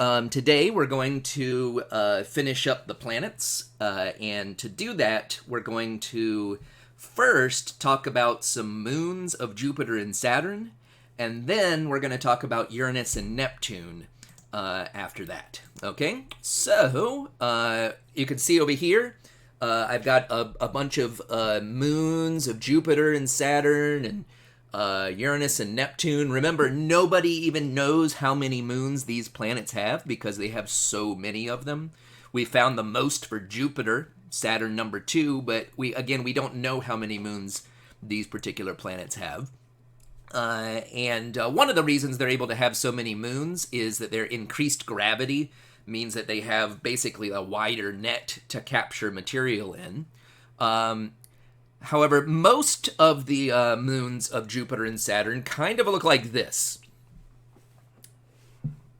Today we're going to finish up the planets, and to do that, we're going to first talk about some moons of Jupiter and Saturn, and then we're going to talk about Uranus and Neptune after that. Okay, so you can see over here, I've got a bunch of moons of Jupiter and Saturn and Uranus and Neptune. Remember, nobody even knows how many moons these planets have because they have so many of them. We found the most for Jupiter, Saturn number 2, but we don't know how many moons these particular planets have. And one of the reasons they're able to have so many moons is that their increased gravity means that they have basically a wider net to capture material in. However, most of the moons of Jupiter and Saturn kind of look like this.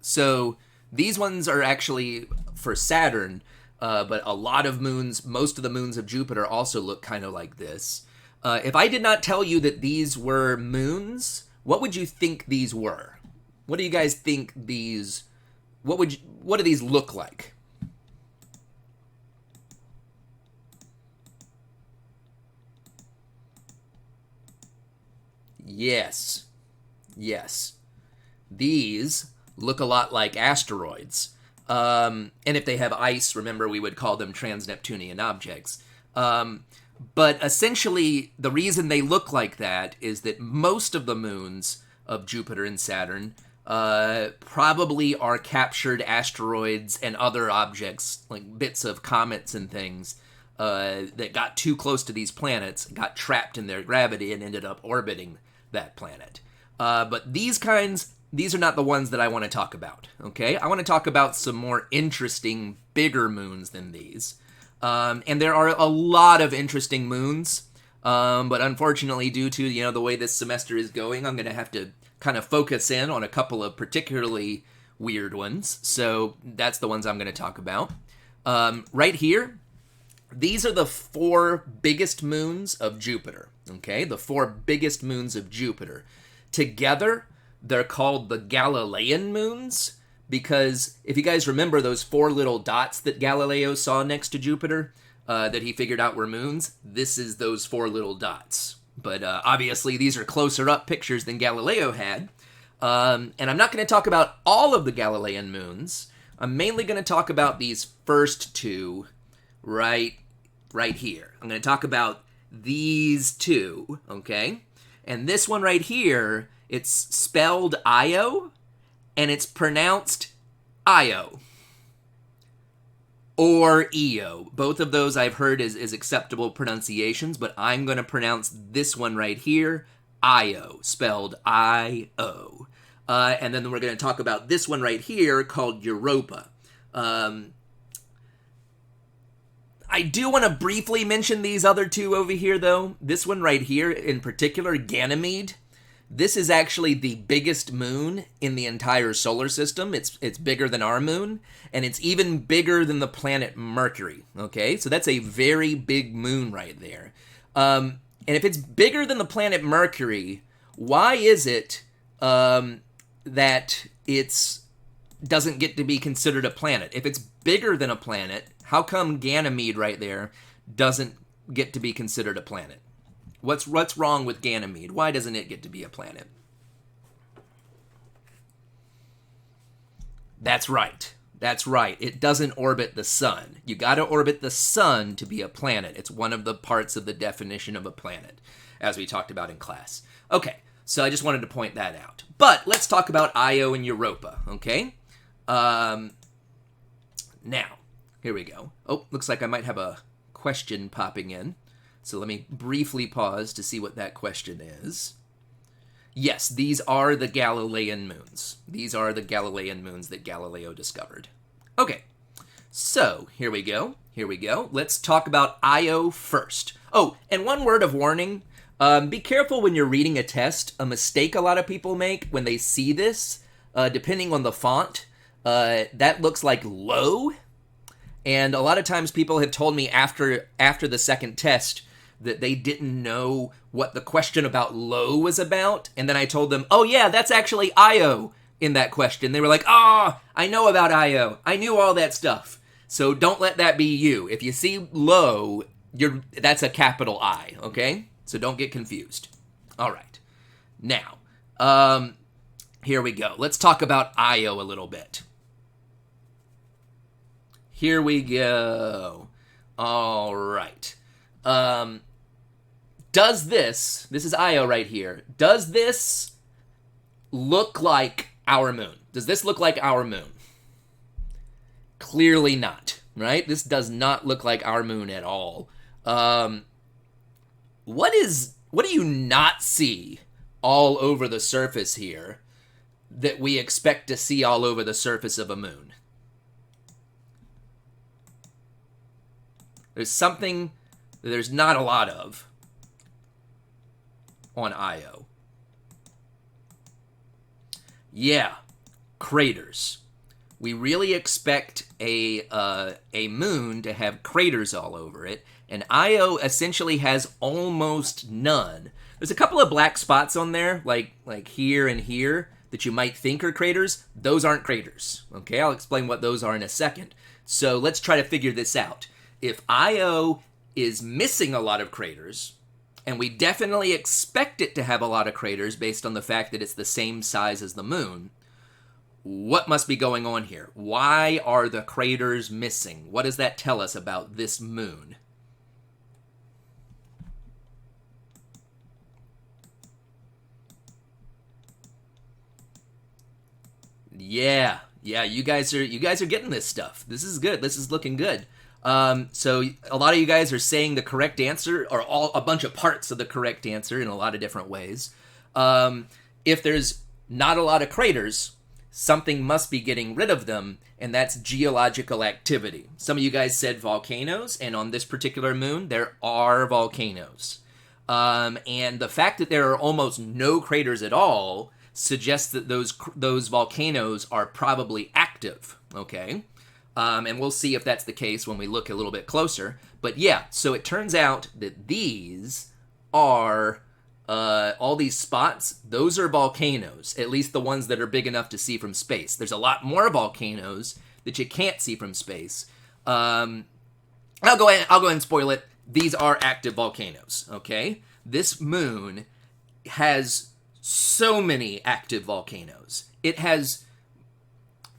So these ones are actually for Saturn, but a lot of moons, most of the moons of Jupiter also look kind of like this. If I did not tell you that these were moons, what would you think these were? What do you guys think these, what do these look like? Yes. These look a lot like asteroids. And if they have ice, remember we would call them trans-Neptunian objects. But essentially, the reason they look like that is that most of the moons of Jupiter and Saturn probably are captured asteroids and other objects, like bits of comets and things, that got too close to these planets, got trapped in their gravity, and ended up orbiting that planet. But these are not the ones that I want to talk about, okay? I want to talk about some more interesting, bigger moons than these. And there are a lot of interesting moons, but unfortunately, due to, the way this semester is going, I'm going to have to kind of focus in on a couple of particularly weird ones. So that's the ones I'm going to talk about. Right here, these are the 4 biggest moons of Jupiter, okay? The 4 biggest moons of Jupiter. Together, they're called the Galilean moons, because if you guys remember those 4 little dots that Galileo saw next to Jupiter, that he figured out were moons, this is those 4 little dots. But obviously, these are closer up pictures than Galileo had. And I'm not going to talk about all of the Galilean moons. I'm mainly going to talk about these first 2 right here. I'm going to talk about these 2, okay? And this one right here, it's spelled Io, and it's pronounced Io. Or Io. Both of those I've heard is acceptable pronunciations, but I'm going to pronounce this one right here, Io, spelled I-O. And then we're going to talk about this one right here called Europa. I do want to briefly mention these other 2 over here, though. This one right here, in particular, Ganymede. This is actually the biggest moon in the entire solar system. It's bigger than our moon, and it's even bigger than the planet Mercury, okay? So that's a very big moon right there. And if it's bigger than the planet Mercury, why is it that it doesn't get to be considered a planet? If it's bigger than a planet, how come Ganymede right there doesn't get to be considered a planet? What's wrong with Ganymede? Why doesn't it get to be a planet? That's right. It doesn't orbit the sun. You got to orbit the sun to be a planet. It's one of the parts of the definition of a planet, as we talked about in class. Okay, so I just wanted to point that out. But let's talk about Io and Europa, okay? Now, here we go. Oh, looks like I might have a question popping in. So let me briefly pause to see what that question is. Yes, these are the Galilean moons. These are the Galilean moons that Galileo discovered. Okay, so here we go. Let's talk about Io first. Oh, and one word of warning. Be careful when you're reading a test. A mistake a lot of people make when they see this, depending on the font, that looks like low. And a lot of times people have told me after the second test that they didn't know what the question about low was about. And then I told them, oh yeah, that's actually Io in that question. They were like, "Ah, oh, I know about Io. I knew all that stuff." So don't let that be you. If you see low, that's a capital I, okay? So don't get confused. All right. Now, here we go. Let's talk about Io a little bit. Here we go. All right. Does this is Io right here, does this look like our moon? Does this look like our moon? Clearly not, right? This does not look like our moon at all. What do you not see all over the surface here that we expect to see all over the surface of a moon? There's something that there's not a lot of on Io. Yeah, craters. We really expect a moon to have craters all over it, and Io essentially has almost none. There's a couple of black spots on there, like here and here, that you might think are craters. Those aren't craters. Okay, I'll explain what those are in a second. So let's try to figure this out. If Io is missing a lot of craters, and we definitely expect it to have a lot of craters based on the fact that it's the same size as the moon, what must be going on here? Why are the craters missing? What does that tell us about this moon? Yeah, you guys are getting this stuff. This is good. This is looking good. So a lot of you guys are saying the correct answer, or a bunch of parts of the correct answer in a lot of different ways. If there's not a lot of craters, something must be getting rid of them, and that's geological activity. Some of you guys said volcanoes, and on this particular moon, there are volcanoes. And the fact that there are almost no craters at all suggests that those volcanoes are probably active, okay? And we'll see if that's the case when we look a little bit closer. But yeah, so it turns out that these are all these spots, those are volcanoes, at least the ones that are big enough to see from space. There's a lot more volcanoes that you can't see from space. I'll go ahead and spoil it. These are active volcanoes, okay? This moon has so many active volcanoes. It has,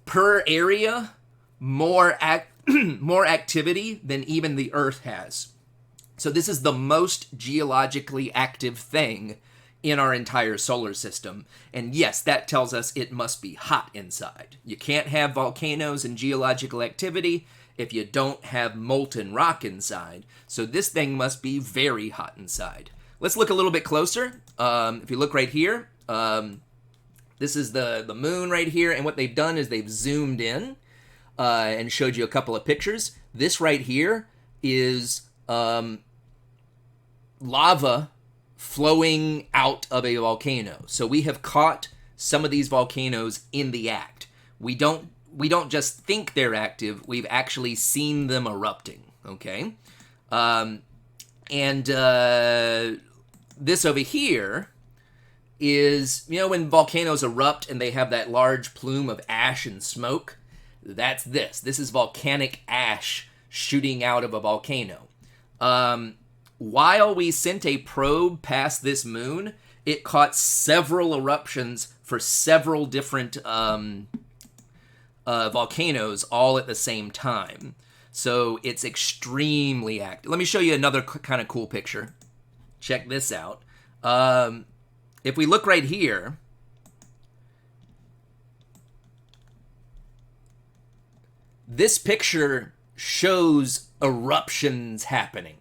per area, more activity than even the Earth has. So this is the most geologically active thing in our entire solar system. And yes, that tells us it must be hot inside. You can't have volcanoes and geological activity if you don't have molten rock inside. So this thing must be very hot inside. Let's look a little bit closer. If you look right here, this is the moon right here. And what they've done is they've zoomed in and showed you a couple of pictures. This right here is lava flowing out of a volcano. So we have caught some of these volcanoes in the act. We don't just think they're active, we've actually seen them erupting, okay? This over here is, when volcanoes erupt and they have that large plume of ash and smoke, that's this. This is volcanic ash shooting out of a volcano. While we sent a probe past this moon, it caught several eruptions for several different volcanoes all at the same time. So it's extremely active. Let me show you another kind of cool picture. Check this out. If we look right here, this picture shows eruptions happening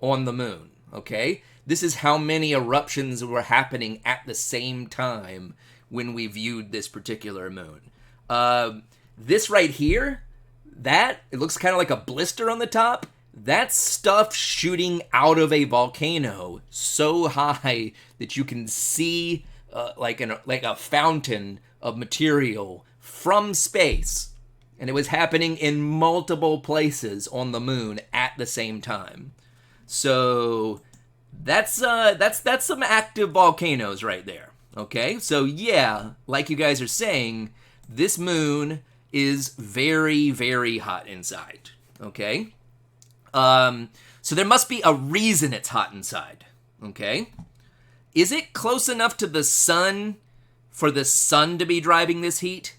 on the moon, okay? This is how many eruptions were happening at the same time when we viewed this particular moon. This right here, it looks kind of like a blister on the top. That's stuff shooting out of a volcano so high that you can see like a fountain of material from space. And it was happening in multiple places on the moon at the same time. So that's some active volcanoes right there. Okay, so yeah, like you guys are saying, this moon is very, very hot inside. Okay? So there must be a reason it's hot inside. Okay? Is it close enough to the sun for the sun to be driving this heat?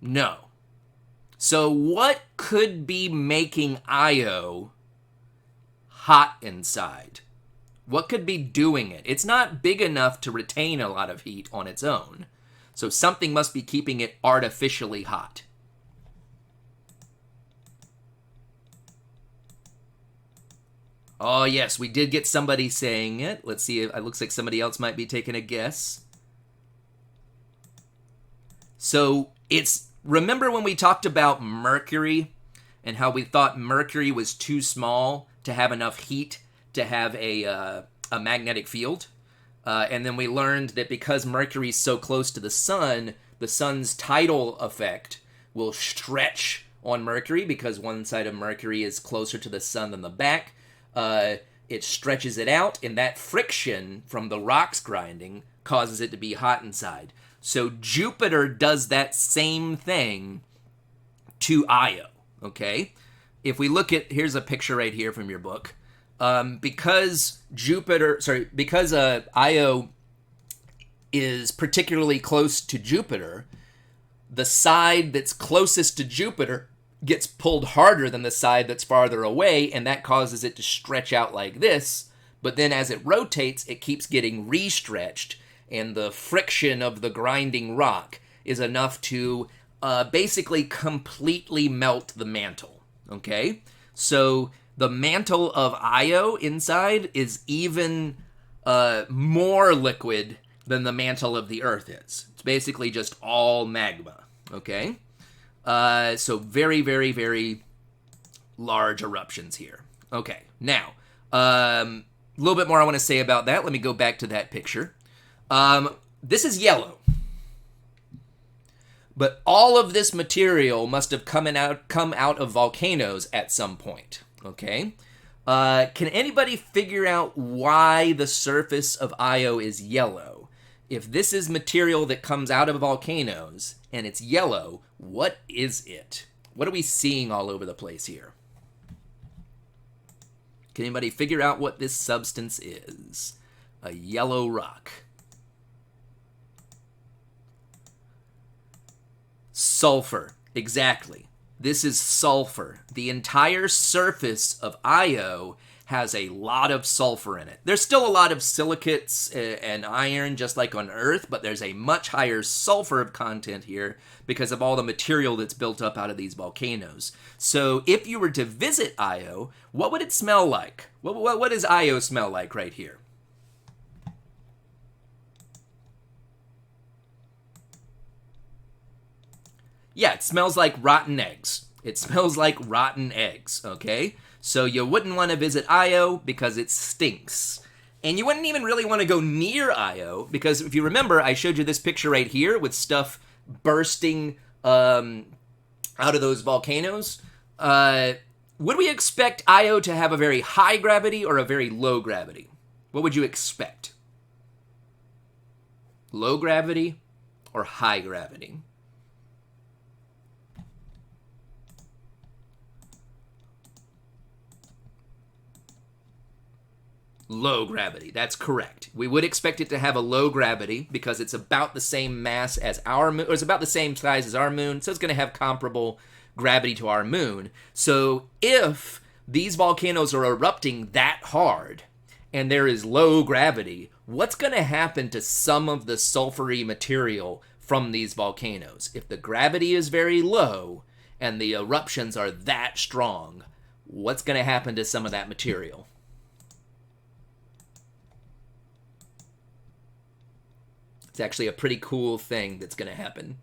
No. So what could be making Io hot inside? What could be doing it? It's not big enough to retain a lot of heat on its own. So something must be keeping it artificially hot. Oh, yes, we did get somebody saying it. Let's see. It looks like somebody else might be taking a guess. So it's, remember when we talked about Mercury and how we thought Mercury was too small to have enough heat to have a magnetic field? And then we learned that because Mercury's so close to the sun's tidal effect will stretch on Mercury because one side of Mercury is closer to the sun than the back. It stretches it out, and that friction from the rocks grinding causes it to be hot inside. So Jupiter does that same thing to Io, okay? If we look at, here's a picture right here from your book. Because Io is particularly close to Jupiter, the side that's closest to Jupiter gets pulled harder than the side that's farther away, and that causes it to stretch out like this. But then as it rotates, it keeps getting re-stretched, and the friction of the grinding rock is enough to basically completely melt the mantle, okay? So the mantle of Io inside is even more liquid than the mantle of the Earth is. It's basically just all magma, okay? So very, very, very large eruptions here. Okay, now, a little bit more I want to say about that. Let me go back to that picture. This is yellow. But all of this material must have come out of volcanoes at some point, okay? Can anybody figure out why the surface of Io is yellow? If this is material that comes out of volcanoes and it's yellow, what is it? What are we seeing all over the place here? Can anybody figure out what this substance is? A yellow rock. Sulfur, exactly. This is sulfur. The entire surface of Io has a lot of sulfur in it. There's still a lot of silicates and iron just like on Earth, but there's a much higher sulfur content here because of all the material that's built up out of these volcanoes. So if you were to visit Io, what would it smell like? What does Io smell like right here? Yeah, it smells like rotten eggs. It smells like rotten eggs, okay? So you wouldn't want to visit Io because it stinks. And you wouldn't even really want to go near Io because if you remember, I showed you this picture right here with stuff bursting out of those volcanoes. Would we expect Io to have a very high gravity or a very low gravity? What would you expect? Low gravity or high gravity? Low gravity, that's correct. We would expect it to have a low gravity because it's about the same mass as our moon, or it's about the same size as our moon, so it's going to have comparable gravity to our moon. So if these volcanoes are erupting that hard and there is low gravity, what's going to happen to some of the sulfury material from these volcanoes? If the gravity is very low and the eruptions are that strong, what's going to happen to some of that material? It's actually a pretty cool thing that's going to happen.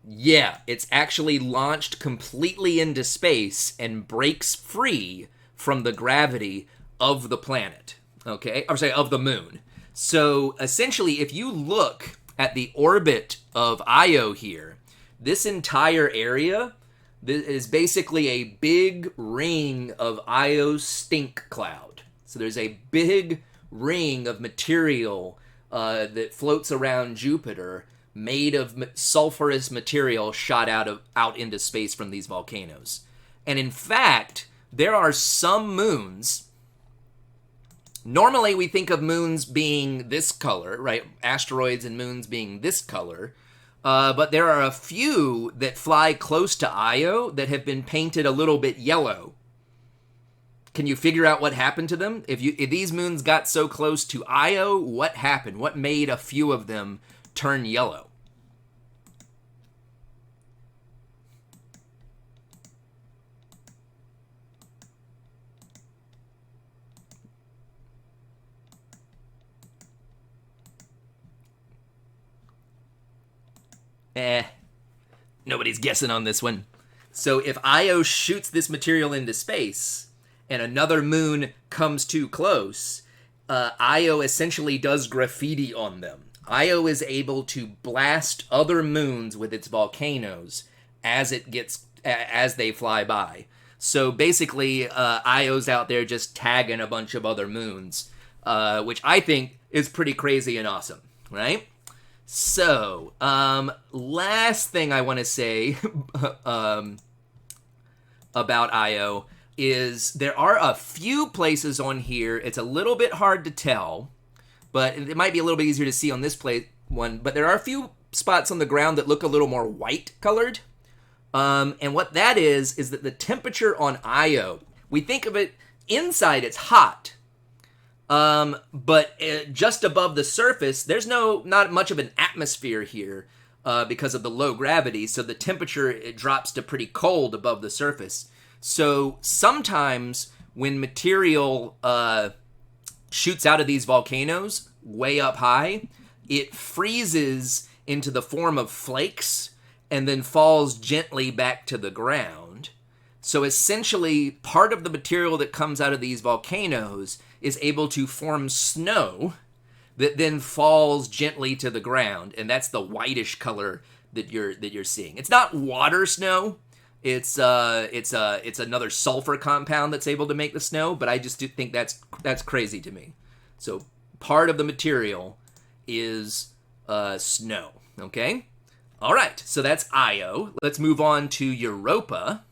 Yeah, it's actually launched completely into space and breaks free from the gravity of the planet, okay? Or say, of the moon. So essentially, if you look at the orbit of Io here, this entire area is basically a big ring of Io stink cloud. So there's a big ring of material that floats around Jupiter, made of sulfurous material shot out into space from these volcanoes. And in fact, there are some moons. Normally, we think of moons being this color, right? Asteroids and moons being this color. But there are a few that fly close to Io that have been painted a little bit yellow. Can you figure out what happened to them? If these moons got so close to Io, what happened? What made a few of them turn yellow? Nobody's guessing on this one. So if Io shoots this material into space and another moon comes too close, Io essentially does graffiti on them. Io is able to blast other moons with its volcanoes as they fly by. So basically, Io's out there just tagging a bunch of other moons, which I think is pretty crazy and awesome, right? So, last thing I want to say about Io is there are a few places on here. It's a little bit hard to tell, but it might be a little bit easier to see on this one. But there are a few spots on the ground that look a little more white colored. And what that is that the temperature on Io, we think of it inside, it's hot. But just above the surface, there's not much of an atmosphere here because of the low gravity, so the temperature, it drops to pretty cold above the surface. So sometimes when material shoots out of these volcanoes way up high, it freezes into the form of flakes and then falls gently back to the ground. So essentially, part of the material that comes out of these volcanoes is able to form snow that then falls gently to the ground, and that's the whitish color that you're seeing. It's not water snow. It's another sulfur compound that's able to make the snow, but I just do think that's crazy to me. So part of the material is snow. Okay? All right, so that's Io. Let's move on to Europa.